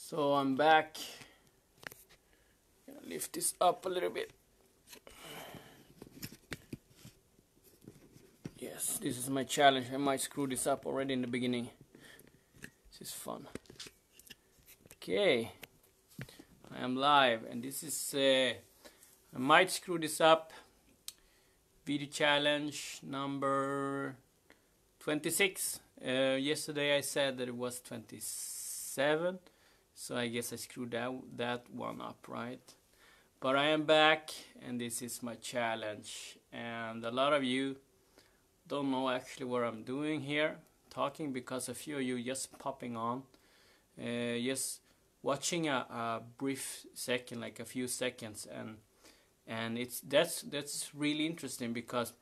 So I'm back. Gonna lift this up a little bit. Yes, this is my challenge. I might screw this up already in the beginning. This is fun. Okay, I am live, and this is I might screw this up. Video challenge number 26. Yesterday I said that it was 27, so I guess I screwed that one up, right? But I am back, and this is my challenge, and a lot of you don't know actually what I'm doing here, talking, because a few of you just popping on, just watching a brief second, like a few seconds, and that's really interesting, because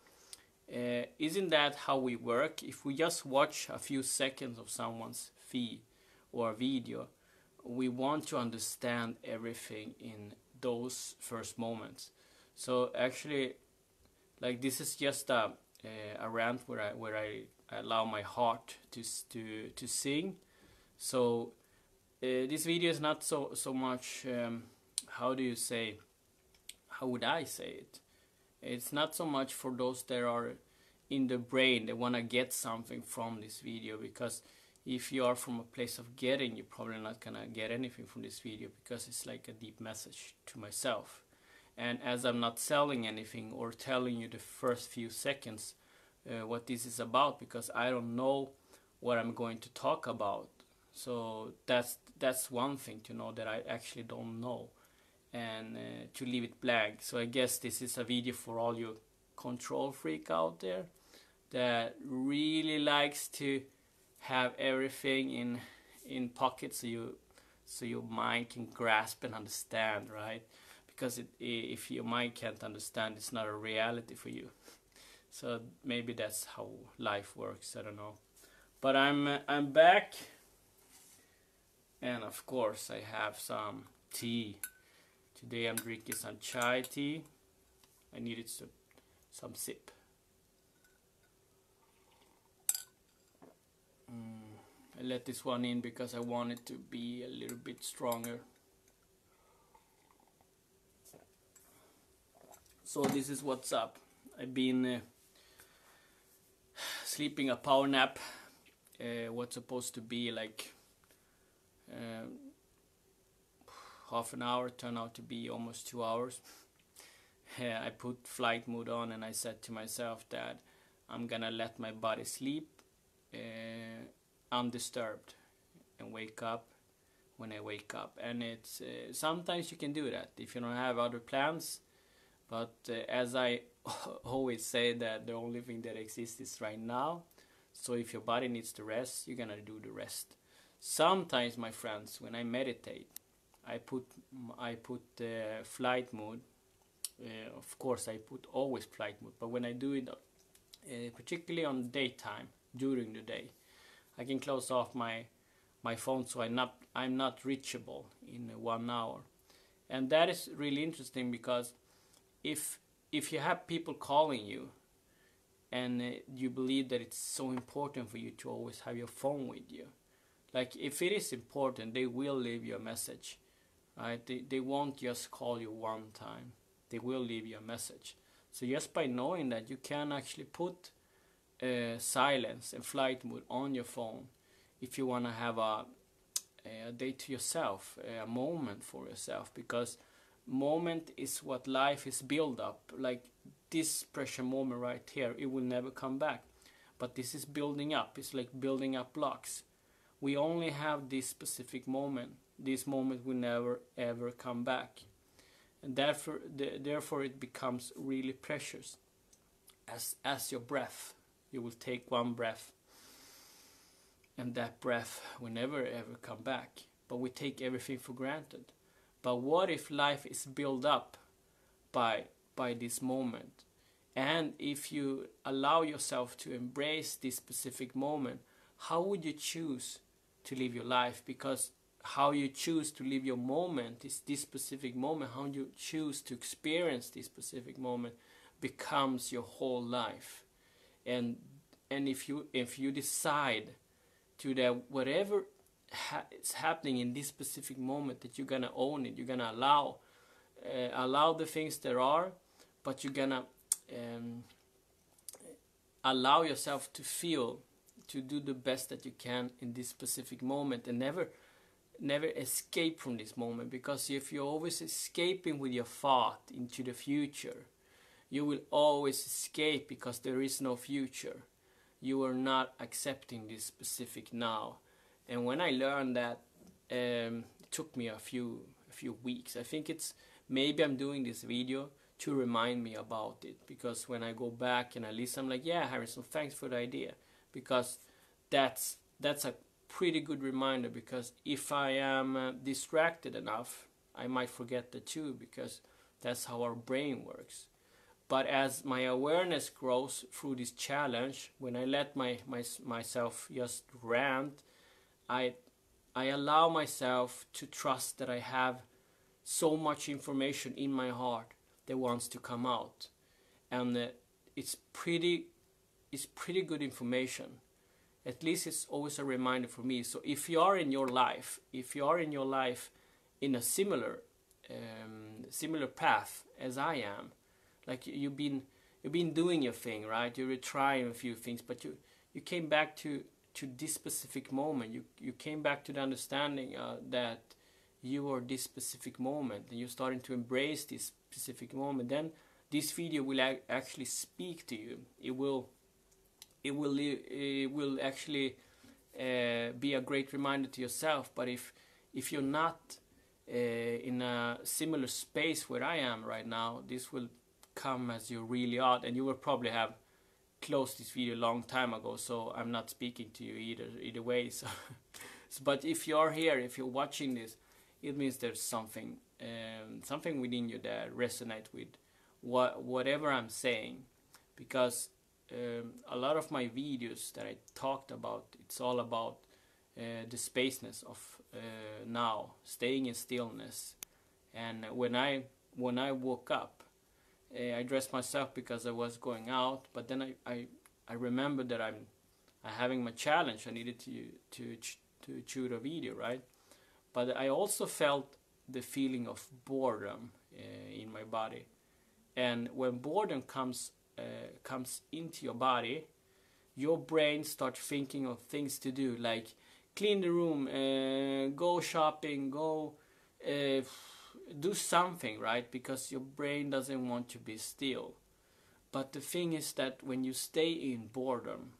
isn't that how we work? If we just watch a few seconds of someone's feed or video, we want to understand everything in those first moments. So actually, like, this is just a rant where I allow my heart to sing. So this video is not so much how would I say it? It's not so much for those that are in the brain, they want to get something from this video, because if you are from a place of getting, you're probably not gonna get anything from this video, because it's like a deep message to myself. And as I'm not selling anything or telling you the first few seconds what this is about, because I don't know what I'm going to talk about. So that's one thing to know, that I actually don't know, and to leave it blank. So I guess this is a video for all you control freak out there that really likes to have everything in pocket, so your mind can grasp and understand, right? Because if your mind can't understand, it's not a reality for you. So maybe that's how life works, I don't know. But I'm back, and of course I have some tea. Today I'm drinking some chai tea. I needed some sip. I let this one in because I want it to be a little bit stronger. So this is what's up. I've been sleeping a power nap. What's supposed to be like half an hour turned out to be almost 2 hours. I put flight mode on, and I said to myself that I'm gonna let my body sleep undisturbed and wake up when I wake up. And it's sometimes you can do that if you don't have other plans, but as I always say, that the only thing that exists is right now. So if your body needs to rest, you're gonna do the rest. Sometimes, my friends, when I meditate, I put flight mode. Of course I put always flight mode, but when I do it particularly on daytime, during the day, I can close off my phone, so I'm not reachable in 1 hour. And that is really interesting, because if you have people calling you, and you believe that it's so important for you to always have your phone with you, like, if it is important, they will leave you a message, right? They won't just call you one time. They will leave you a message. So just by knowing that, you can actually put silence and flight mode on your phone if you want to have a day to yourself, a moment for yourself, because moment is what life is built up. Like this pressure moment right here, it will never come back, but this is building up. It's like building up blocks. We only have this specific moment. This moment will never ever come back, and therefore it becomes really precious, as your breath. You will take one breath, and that breath will never ever come back, but we take everything for granted. But what if life is built up by this moment? And if you allow yourself to embrace this specific moment, how would you choose to live your life? Because how you choose to live your moment is this specific moment. How you choose to experience this specific moment becomes your whole life. And if you decide to that whatever it's happening in this specific moment, that you're gonna own it. You're gonna allow the things there are, but you're gonna allow yourself to feel, to do the best that you can in this specific moment, and never escape from this moment. Because if you're always escaping with your thought into the future, you will always escape, because there is no future. You are not accepting this specific now. And when I learned that, it took me a few weeks. I think it's maybe I'm doing this video to remind me about it, because when I go back and I listen, I'm like, yeah, Harrison, thanks for the idea, because that's a pretty good reminder. Because if I am distracted enough, I might forget the two, because that's how our brain works. But as my awareness grows through this challenge, when I let myself just rant, I allow myself to trust that I have so much information in my heart that wants to come out, and it's pretty good information. At least it's always a reminder for me. So if you are in your life in a similar path as I am, like you've been doing your thing, right? You're trying a few things, but you came back to this specific moment. You came back to the understanding that you are this specific moment, and you're starting to embrace this specific moment. Then this video will actually speak to you. It will actually be a great reminder to yourself. But if you're not in a similar space where I am right now, this will come as you really are, and you will probably have closed this video a long time ago, so I'm not speaking to you either way. So but if you're here, if you're watching this, it means there's something within you that resonate with whatever I'm saying. Because a lot of my videos that I talked about, it's all about the spaceness of now, staying in stillness. And when I woke up, I dressed myself because I was going out, but then I remembered that I'm having my challenge. I needed to shoot a video, right? But I also felt the feeling of boredom in my body. And when boredom comes into your body, your brain starts thinking of things to do, like clean the room, go shopping, go do something, right? Because your brain doesn't want to be still. But the thing is that when you stay in boredom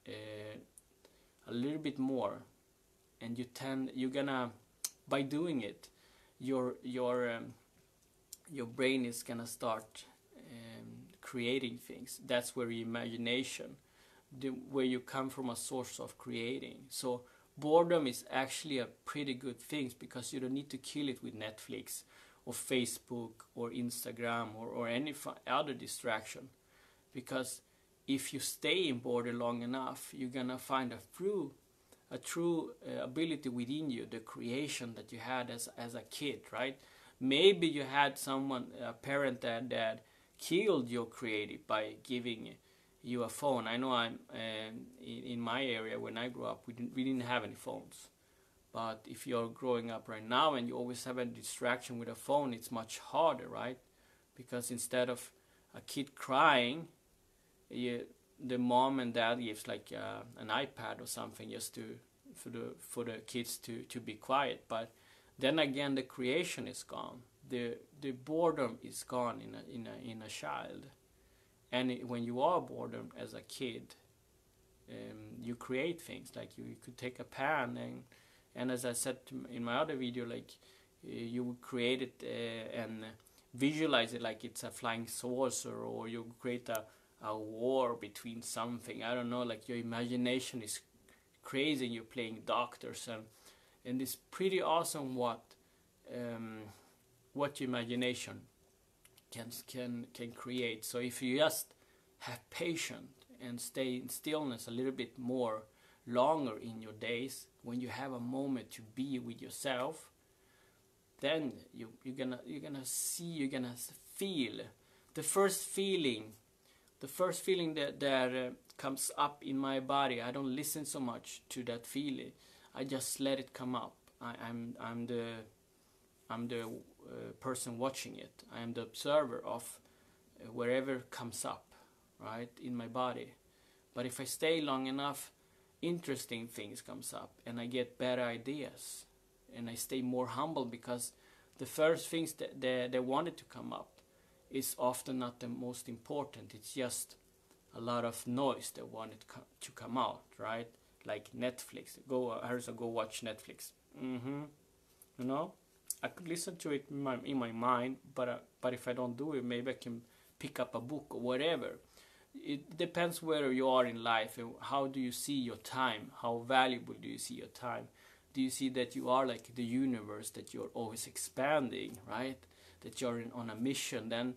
a little bit more, and you're gonna, by doing it, your brain is gonna start creating things. That's where your imagination, where you come from, a source of creating. So boredom is actually a pretty good thing, because you don't need to kill it with Netflix or Facebook or Instagram or any other distraction. Because if you stay in boredom long enough, you're gonna find a true ability within you, the creation that you had as a kid, right? Maybe you had a parent that killed your creative by giving you a phone. I know in my area, when I grew up, we didn't have any phones. But if you're growing up right now and you always have a distraction with a phone, it's much harder, right? Because instead of a kid crying, the mom and dad gives like an iPad or something just for the kids to be quiet. But then again, the creation is gone. The boredom is gone in a child. And when you are boredom as a kid, you create things. Like you could take a pen and as I said in my other video, like you would create it and visualize it like it's a flying saucer, or you create a war between something. I don't know, like your imagination is crazy. You're playing doctors, and it's pretty awesome what your imagination can create. So if you just have patience and stay in stillness a little bit more longer in your days, when you have a moment to be with yourself, then you're gonna feel the first feeling that comes up in my body. I don't listen so much to that feeling. I just let it come up. I'm the person watching it. I am the observer of wherever comes up, right, in my body. But if I stay long enough, interesting things comes up, and I get better ideas, and I stay more humble, because the first things that they wanted to come up is often not the most important. It's just a lot of noise that wanted to come out, right? Like Netflix. Harrison, go watch Netflix. You know, I could listen to it in my mind, but if I don't do it, maybe I can pick up a book or whatever. It depends where you are in life, and how do you see your time? How valuable do you see your time? Do you see that you are like the universe, that you're always expanding, right? That you're on a mission? Then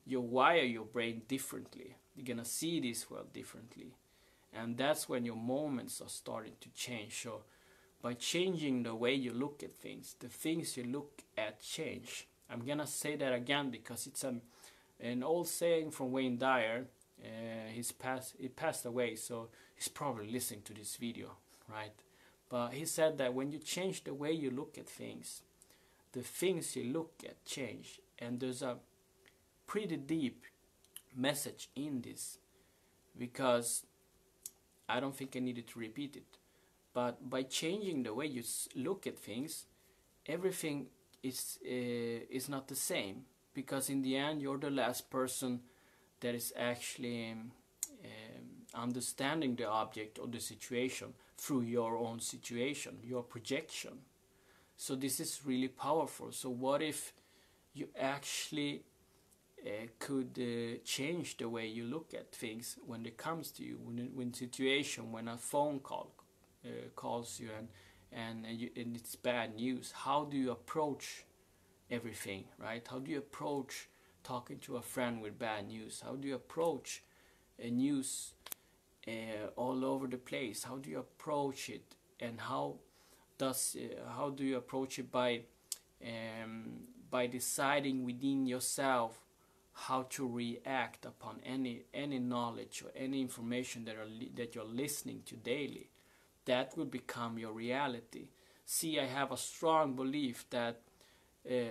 you wire your brain differently. You're gonna see this world differently, and that's when your moments are starting to change. So by changing the way you look at things, the things you look at change. I'm gonna say that again because it's an old saying from Wayne Dyer. He passed away, so he's probably listening to this video, right? But he said that when you change the way you look at things, the things you look at change. And there's a pretty deep message in this, because I don't think I needed to repeat it. But by changing the way you look at things, everything is not the same, because in the end you're the last person that is actually understanding the object or the situation through your own situation, your projection. So this is really powerful. So what if you actually could change the way you look at things when it comes to you, when situation, when a phone call calls you and it's bad news? How do you approach everything, right? How do you approach talking to a friend with bad news? How do you approach news all over the place? How do you approach it? And how do you approach it? By deciding within yourself how to react upon any knowledge or any information that you're listening to daily. That will become your reality. See, I have a strong belief that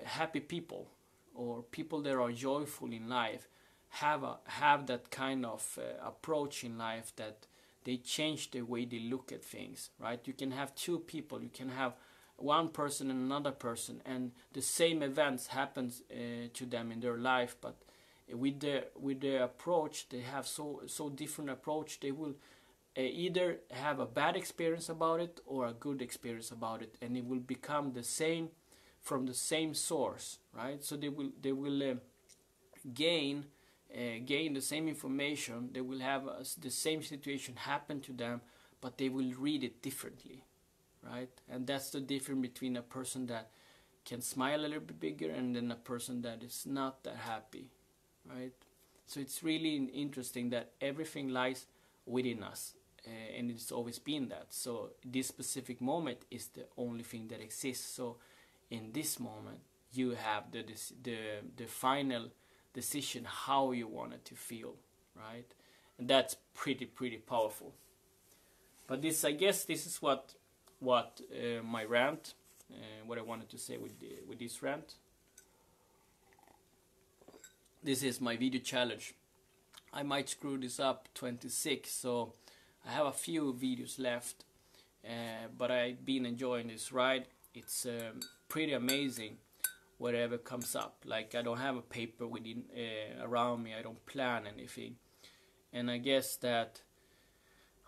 happy people, or people that are joyful in life, have that kind of approach in life, that they change the way they look at things, right? You can have two people, you can have one person and another person, and the same events happens to them in their life, but with their approach, they have so different approach. They will either have a bad experience about it or a good experience about it, and it will become the same from the same source, right? So they will gain the same information. They will have the same situation happen to them, but they will read it differently, right? And that's the difference between a person that can smile a little bit bigger and then a person that is not that happy, right? So it's really interesting that everything lies within us, and it's always been that. So this specific moment is the only thing that exists. So in this moment, you have the final decision how you want it to feel, right? And that's pretty powerful. But this, I guess, this is what my rant, what I wanted to say with this rant. This is my video challenge. I might screw this up 26, so I have a few videos left, but I've been enjoying this ride. It's pretty amazing whatever comes up. Like, I don't have a paper within around me. I don't plan anything, and I guess that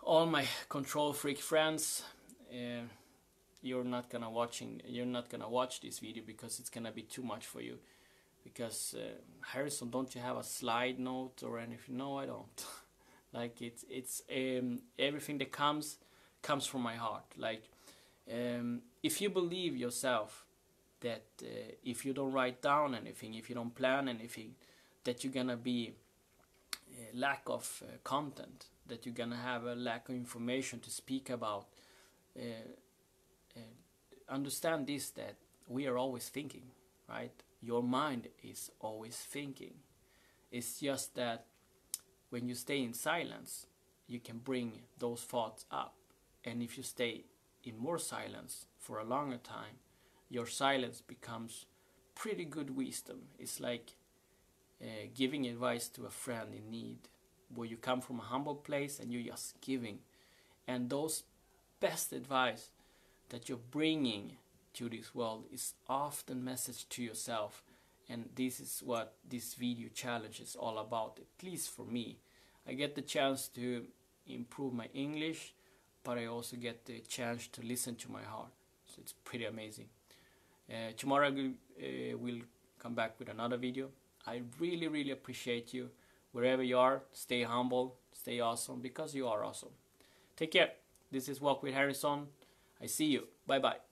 all my control freak friends, you're not gonna watch this video because it's gonna be too much for you. Because Harrison, don't you have a slide note or anything? No, I don't. Like, it's everything that comes from my heart. Like, if you believe yourself that if you don't write down anything, if you don't plan anything, that you're gonna be lack of content, that you're gonna have a lack of information to speak about, understand this, that we are always thinking, right? Your mind is always thinking. It's just that when you stay in silence, you can bring those thoughts up. And if you stay in more silence for a longer time, your silence becomes pretty good wisdom. It's like giving advice to a friend in need, where you come from a humble place and you're just giving. And those best advice that you're bringing to this world is often message to yourself. And this is what this video challenge is all about, at least for me. I get the chance to improve my English, but I also get the chance to listen to my heart. So it's pretty amazing. Tomorrow we'll come back with another video. I really appreciate you. Wherever you are, stay humble, stay awesome, because you are awesome. Take care. This is Walk with Harrison. I see you. Bye bye.